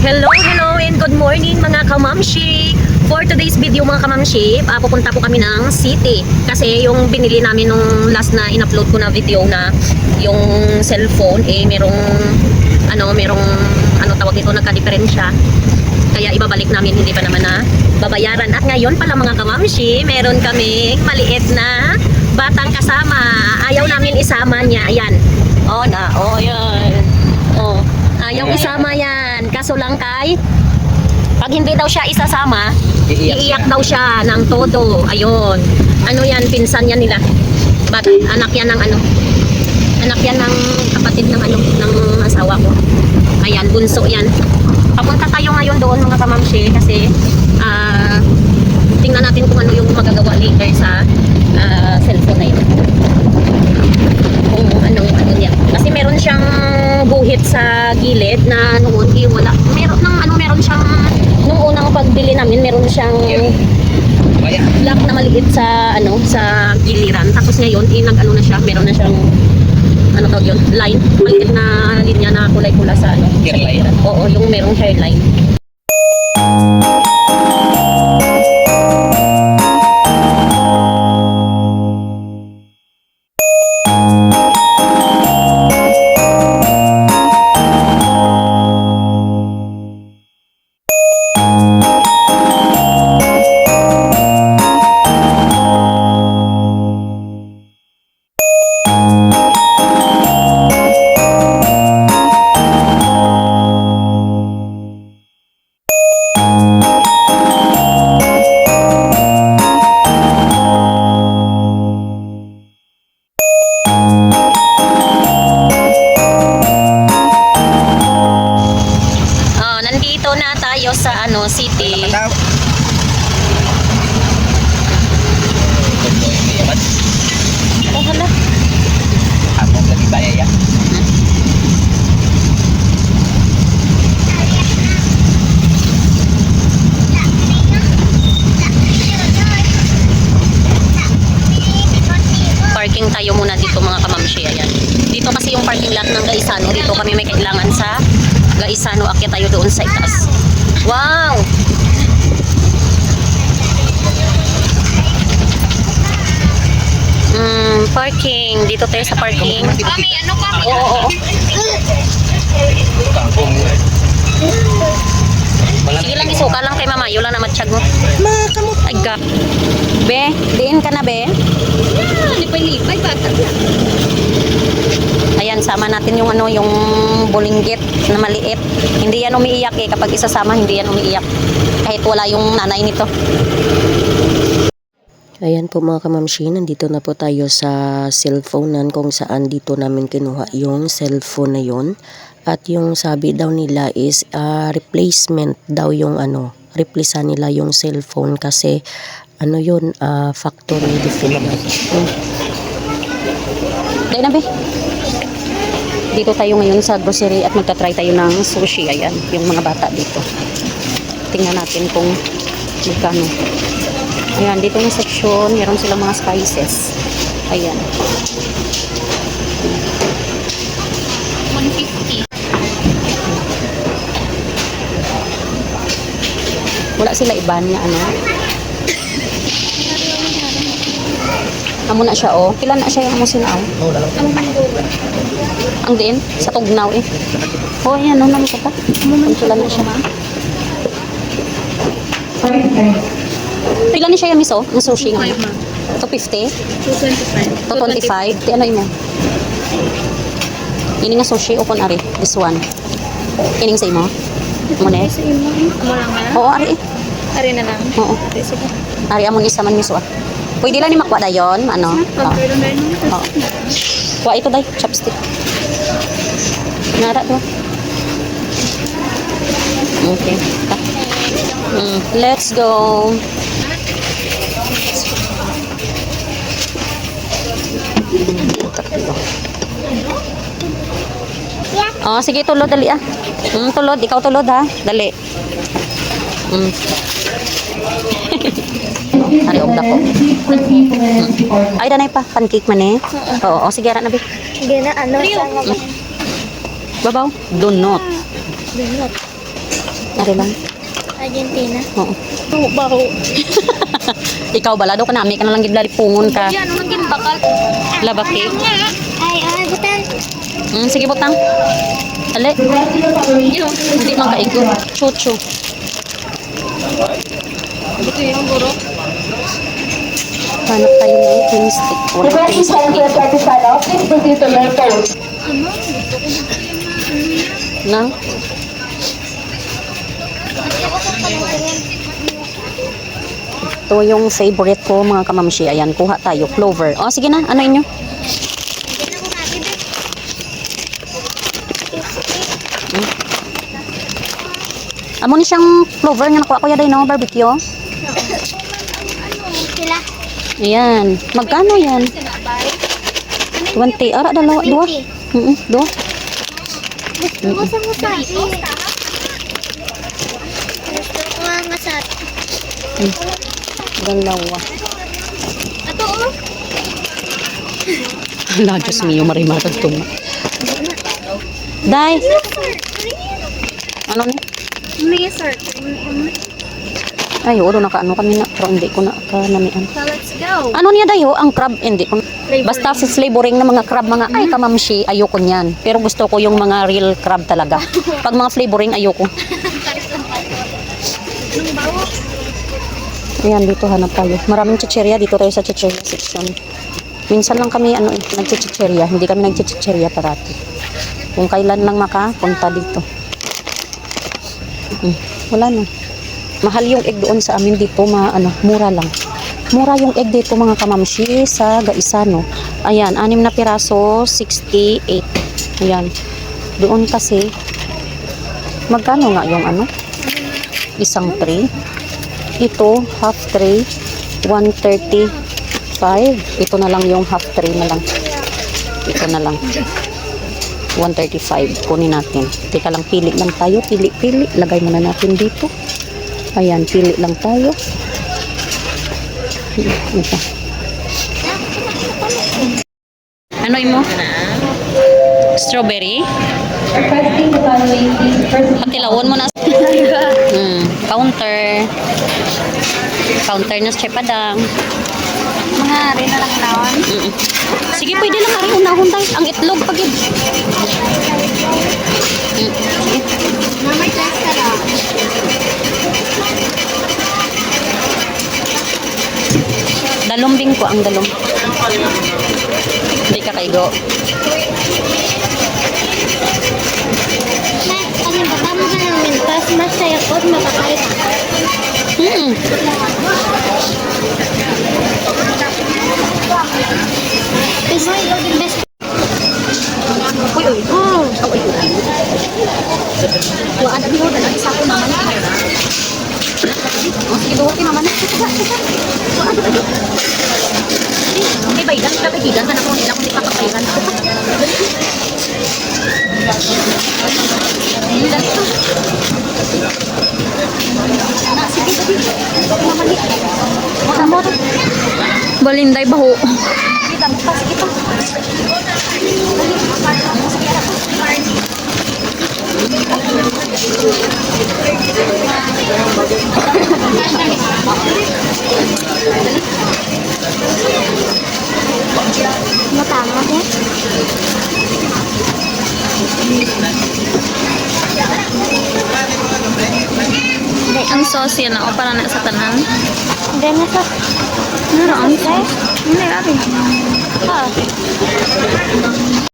Hello and good morning mga kamamshi. For today's video mga kamamshi, pupunta po kami ng city. Kasi yung binili namin nung last na in-upload ko na video na yung cellphone, merong tawag dito, nagka-diferensya. Kaya ibabalik namin, hindi pa naman na babayaran. At ngayon pala mga kamamshi, meron kaming maliit na batang kasama. Ayaw namin isama niya. Ayan. Yan. Ayaw isama yan. Kaso lang pag hindi daw siya isasama, iiyak daw siya ng todo. Ayun. Yan, pinsan yan nila. Anak yan ng kapatid ng asawa ko. Ayan, bunso yan. Papunta tayo ngayon doon mga kamamshi kasi tingnan natin kung ano yung magagawa later sa cellphone na yun. Kung anong niya. Kasi meron siyang guhit sa gilid na noon wala. Meron siyang nung unang pagbili namin, meron siyang lock na maliit sa sa giliran. Tapos ngayon na siya, meron na siyang tawag yun, line, maliit na linya na kulay-pula sa sa giliran. Oo, yung merong hairline. Sa city. Hala. Among lagi bayaya. Parking tayo muna dito mga kamamshi. Ayan. Dito kasi yung parking lot ng Gaisano. Dito kami may kailangan sa Gaisano. Akyat tayo doon sa itaas. Wow! Parking. Dito tayo sa parking. Oo. Sige lang, isuka lang kay mama. Yun lang na matsyag mo. Ay ka. Be, diin ka na be. Lipay-lipay bata. Ayan, sama natin yung yung bulinggit na maliit. Hindi yan umiiyak kapag isasama, hindi yan umiiyak. Kahit wala yung nanay nito. Ayan po mga kamamshi, nandito na po tayo sa cellphone kung saan dito namin kinuha yung cellphone na yun. At yung sabi daw nila is replacement daw yung replace nila yung cellphone kasi yun, factory defect. Dahil na be. Dito tayo ngayon sa grocery at magta-try tayo ng sushi. Ayan, yung mga bata dito. Tingnan natin kung magkano. Ayan, dito yung section, meron silang mga spices. Ayan. 150. Wala sila iba niya, Amo na siya, Kailan na siya yung amo sinaw? Ang din, sa tugnaw ayan, naman ko pa. Kailan na siya. Pila ni siya yung miso? Ang sushi nga. 250? 225. 225? Ano yun mo? Ini nga sushi o kun ari? This one. Ining sa imo? Muna Sa imo? Amo lang na? Oo, ari Ari na lang? Oo. Sige. Ari amon isa man miso Pwede lang ni makwa dayon, Pero na yun. Kuha ito day, chopstick. Nara to. Okay. Let's go. Sige, tulod dali tulod, ikaw tulod ha. Dali. Ari og dako. Ay danay pa pancake man Oo, sige ra na bi. Sige na, sa Babaw, donut. donut. Ari lang. Argentina. Oo. Baho. Ikaw bala daw ka nami ka na lang gidlalipungon ka. Yan, anong naging bakal? Labaki. Ay, butan. Sige butang. Ale. Hindi man kaigo. Chuchu. Ito yung buro. Hanap tayo ng twin stick. Wala twin stick dito. Nang? Ito yung favorite ko mga kamamshi. Ayan, kuha tayo. Clover. O, sige na. Ano inyo? Amo ni siyang clover nga nakuha ko yaday no, barbecue. Sila. Ayan. Magkano yan? 20. Ara, dalawa. Dua. Dua. Gusto mo sa Gusto ko nga masat. Dalawa. Ito oh. Hala, Diyos mio, marimatag tuma. Day. Ano ni? May sir. Ay, oo, nakaano kami na. Pero hindi ko na kanamian. So let's go. Ano niya dayo? Ang crab, hindi ko. Basta flavoring ng mga crab, mga ay kamamshi, ayoko niyan. Pero gusto ko yung mga real crab talaga. Pag mga flavoring, ayoko. Ayan, dito hanap tayo. Maraming chicheria. Dito tayo sa chicheria section. Minsan lang kami nagchicheria. Hindi kami nagchicheria parati. Kung kailan lang makapunta dito. Wala na. Mahal yung egg doon sa amin dito, mura lang. Mura yung egg dito mga kamamshi sa Gaisano. Ayan, 6 na piraso, 68. Ayan. Doon kasi, magkano nga yung isang tray. Ito, half tray, 135. Ito na lang yung half tray na lang. Ito na lang. 135. Kunin natin. Teka lang, pili lang tayo. Pili. Lagay muna natin dito. Ayan, pili lang tayo. Ito. Ano mo? Strawberry? Patilawon mo na. Counter. Counter na strepadang. Mga rin na lang naon. Sige, pwede lang ari unahon tayo. Ang itlog pag Mamay test ka lang. Dalumbing ko ang dalom. Hindi ka kaigo. Pag napatama ka ng mintas, mas saya ko, mapakalit. Best. Okay, bay, ganit ka kagigan. Sana kung nila kung di papakailan. Balinday baho. Matama eh. Ang sauce yan ako para na sa tanan. Hindi na sa... Meron. Hindi, abi.